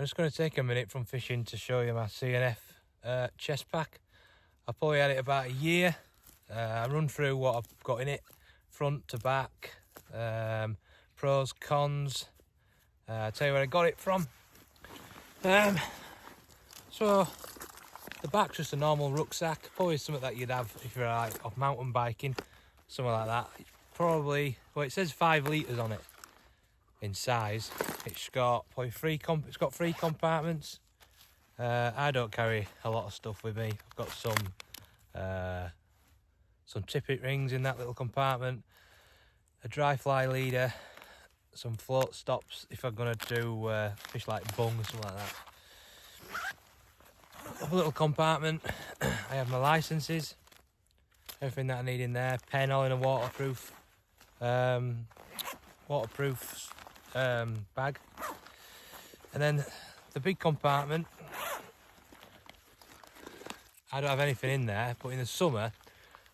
just going to take a minute from fishing to show you my C&F chest pack. I've probably had it about a year. I run through what I've got in it, front to back, pros, cons. I'll tell you where I got it from. So the back's just a normal rucksack, probably something that you'd have if you're like off mountain biking, something like that. Probably, well, it says 5 litres on it in size. It's got probably three compartments. I don't carry a lot of stuff with me. I've got some tippet rings in that little compartment, a dry fly leader, some float stops if I'm going to do fish like bung or something like that. A little compartment. I have my licenses, everything that I need in there, pen, all in a waterproof bag. And then the big compartment, I don't have anything in there, but in the summer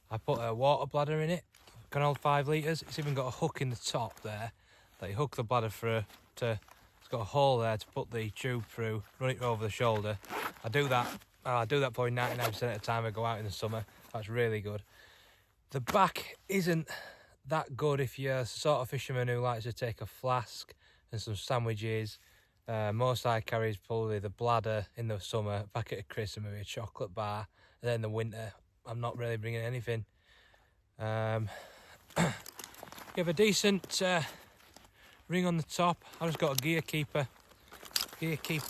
I put a water bladder in it, can hold 5 litres. It's even got a hook in the top there that you hook the bladder through to. It's got a hole there to put the tube through, run it over the shoulder. I do that probably 99% of the time I go out in the summer. That's really good. The back isn't that good if you're the sort of fisherman who likes to take a flask and some sandwiches. Most I carry is probably the bladder in the summer, a packet of crisps and maybe a chocolate bar. And then in the winter, I'm not really bringing anything. You have a decent ring on the top. I just got a gear keeper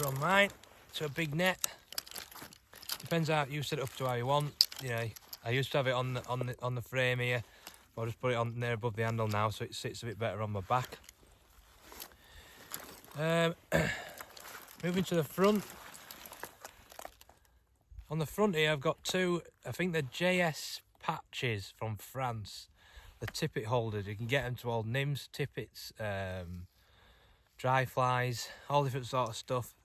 on mine. So a big net. Depends how you set it up to how you want. You know, I used to have it on the frame here, but I'll just put it on there above the handle now, so it sits a bit better on my back. Moving to the front. On the front here, I've got two. I think they're JS patches from France. The tippet holders. You can get them to hold nymphs, tippets, dry flies, all different sort of stuff.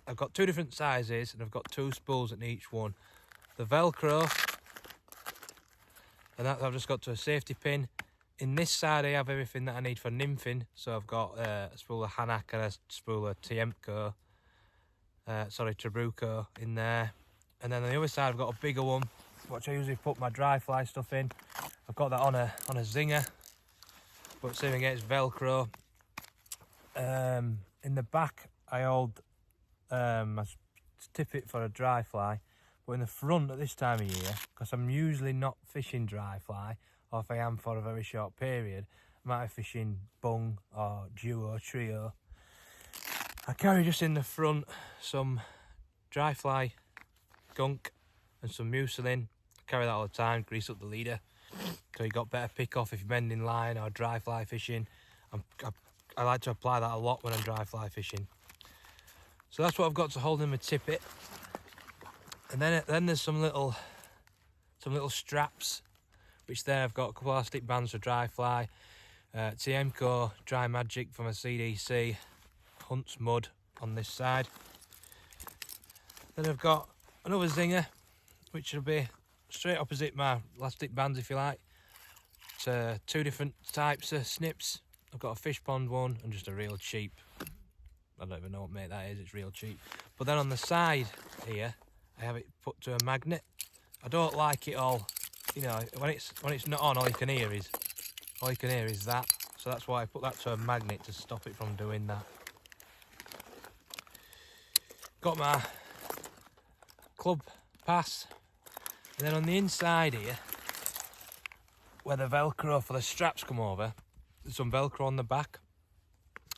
I've got 2 different sizes and I've got 2 spools in each one. The Velcro, and that I've just got to a safety pin. In this side I have everything that I need for nymphing. So I've got a spool of Hanak and a spool of Trabuco in there. And then on the other side I've got a bigger one, which I usually put my dry fly stuff in. I've got that on a zinger, but same again, it's Velcro. In the back I hold my tippet for a dry fly, but in the front at this time of year, because I'm usually not fishing dry fly, or if I am for a very short period, I might be fishing bung or duo, trio. I carry just in the front some dry fly gunk and some mucilin. I carry that all the time, grease up the leader, so you got better pick off if you're mending line or dry fly fishing. I like to apply that a lot when I'm dry fly fishing. So that's what I've got to hold in my tippet. And then there's some little straps, which there I've got a couple of elastic bands for dry fly, TMCO Dry Magic for my CDC, Hunt's Mud on this side. Then I've got another zinger, which will be straight opposite my elastic bands if you like. It's 2 different types of snips. I've got a fish pond one and just a real cheap. I don't even know what mate that is, it's real cheap. But then on the side here, I have it put to a magnet. I don't like it all, you know, when it's not on, all you can hear is that. So that's why I put that to a magnet to stop it from doing that. Got my club pass. And then on the inside here, where the Velcro for the straps come over, there's some Velcro on the back.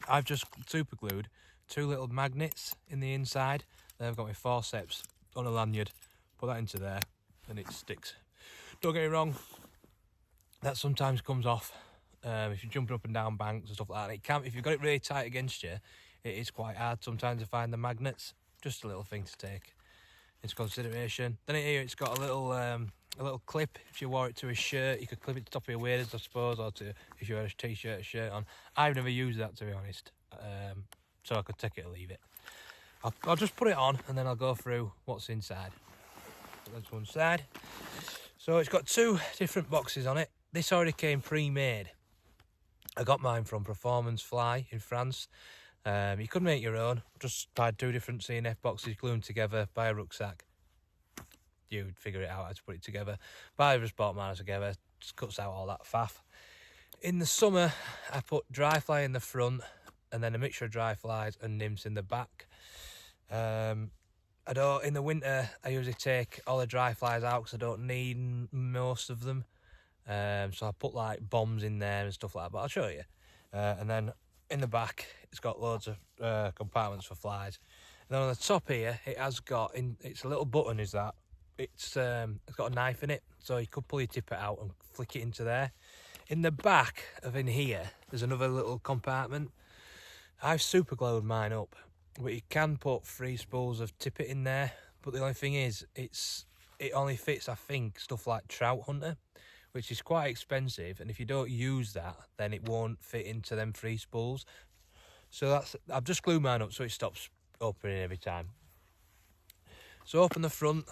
I've just super glued 2 little magnets in the inside. Then I've got my forceps on a lanyard. Put that into there and it sticks. Don't get me wrong, that sometimes comes off if you're jumping up and down banks and stuff like that. And it can, if you've got it really tight against you, it is quite hard sometimes to find the magnets. Just a little thing to take into consideration. Then here it's got a little clip. If you wore it to a shirt, you could clip it to the top of your waders, I suppose, or to if you wear a t-shirt, a shirt on. I've never used that, to be honest, so I could take it or leave it. I'll just put it on and then I'll go through what's inside. That's one side. So it's got 2 different boxes on it. This already came pre-made. I got mine from Performance Fly in France. You could make your own, just buy 2 different CNF boxes, glue them together, buy a rucksack. You'd figure it out how to put it together. But I just bought mine together, just cuts out all that faff. In the summer, I put dry fly in the front, and then a mixture of dry flies and nymphs in the back. In the winter, I usually take all the dry flies out because I don't need most of them. So I put like bombs in there and stuff like that, but I'll show you. And then in the back, it's got loads of compartments for flies. And then on the top here, it has got, it's a little button, is that. It's got a knife in it, so you could pull your tippet out and flick it into there. In the back of in here, there's another little compartment. I've super glued mine up, but you can put 3 spools of tippet in there. But the only thing is, it only fits, I think, stuff like trout hunter, which is quite expensive. And if you don't use that, then it won't fit into them 3 spools. So I've just glued mine up so it stops opening every time. So open the front.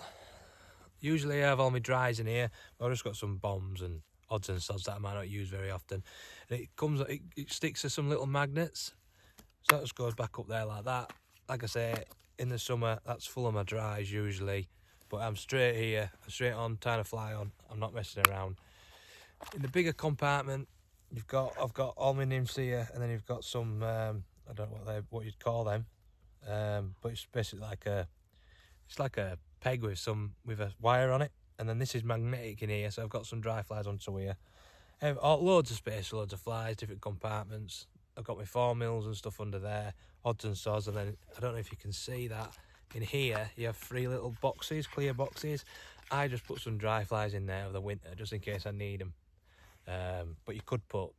Usually I have all my dries in here, but I've just got some bombs and odds and sods that I might not use very often. And it sticks to some little magnets, so that just goes back up there like that. Like I say, in the summer that's full of my dries usually, but I'm straight here, straight on, tying a fly on. I'm not messing around. In the bigger compartment, I've got all my nymphs here, and then you've got some I don't know what you'd call them, but it's basically like a peg with a wire on it, and then this is magnetic in here, so I've got some dry flies onto here. Loads of space, loads of flies, different compartments. I've got my 4 mils and stuff under there, odds and sods, and then I don't know if you can see that in here you have 3 little boxes, clear boxes. I just put some dry flies in there for the winter just in case I need them. But you could put,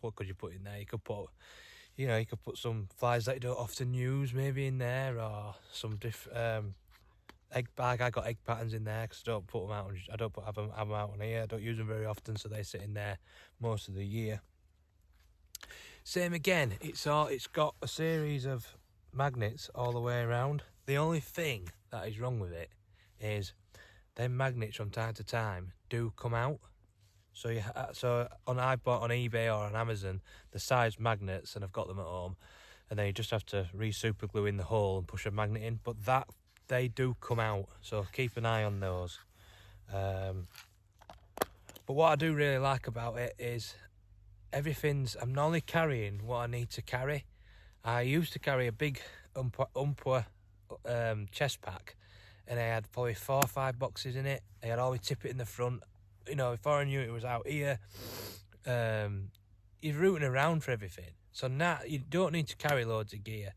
what could you put in there? You could put some flies that you don't often use maybe in there, or some different egg bag. I got egg patterns in there because I don't put them out. I don't have them out on here. I don't use them very often, so they sit in there most of the year. Same again. It's got a series of magnets all the way around. The only thing that is wrong with it is them magnets from time to time do come out. So I bought on eBay or on Amazon the size magnets, and I've got them at home. And then you just have to super glue in the hole and push a magnet in. But they do come out, so keep an eye on those. But what I do really like about it is I'm not only carrying what I need to carry. I used to carry a big umpwa chest pack, and I had probably 4 or 5 boxes in it. I had all my tippet in the front. Before I knew it was out here, you're rooting around for everything. So now you don't need to carry loads of gear.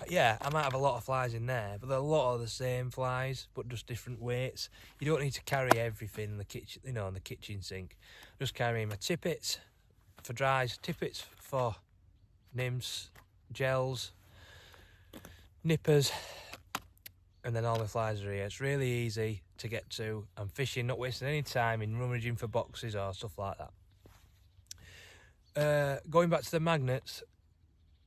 Yeah, I might have a lot of flies in there, but they're a lot of the same flies, but just different weights. You don't need to carry everything in the kitchen, in the kitchen sink. Just carrying my tippets for dries, tippets for nymphs, gels, nippers, and then all the flies are here. It's really easy to get to. I'm fishing, not wasting any time in rummaging for boxes or stuff like that. Going back to the magnets,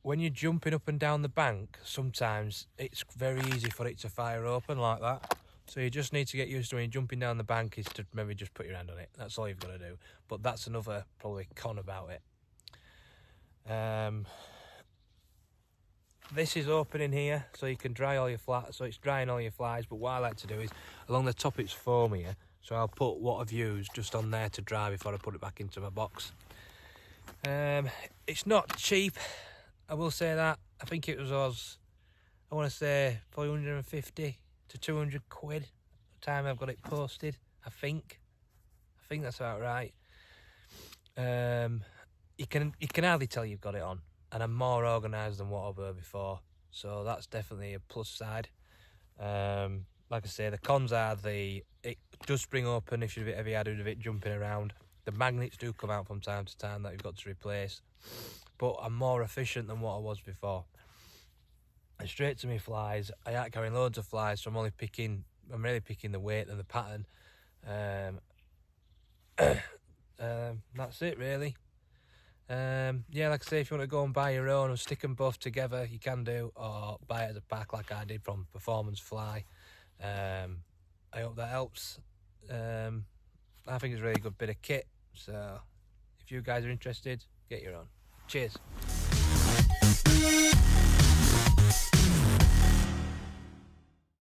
when you're jumping up and down the bank, sometimes it's very easy for it to fire open like that. So you just need to get used to when you're jumping down the bank is to maybe just put your hand on it. That's all you've got to do. But that's another probably con about it. This is open in here, so you can dry all your flies. So it's drying all your flies. But what I like to do is, along the top it's foam here. So I'll put what I've used just on there to dry before I put it back into my box. It's not cheap. I will say that. I think it was I want to say probably 150 to 200 quid the time I've got it posted. I think that's about right. You can hardly tell you've got it on, and I'm more organised than what I were before, so that's definitely a plus side. Like I say, the cons are it does spring open if you're a bit heavy-handed with it jumping around. The magnets do come out from time to time that you've got to replace, but I'm more efficient than what I was before. And straight to me flies. I ain't carrying loads of flies, so I'm really picking the weight and the pattern. That's it really. Yeah, like I say, if you want to go and buy your own and stick them both together, you can do, or buy it as a pack like I did from Performance Fly. I hope that helps. I think it's a really good bit of kit, so if you guys are interested, get your own. Cheers.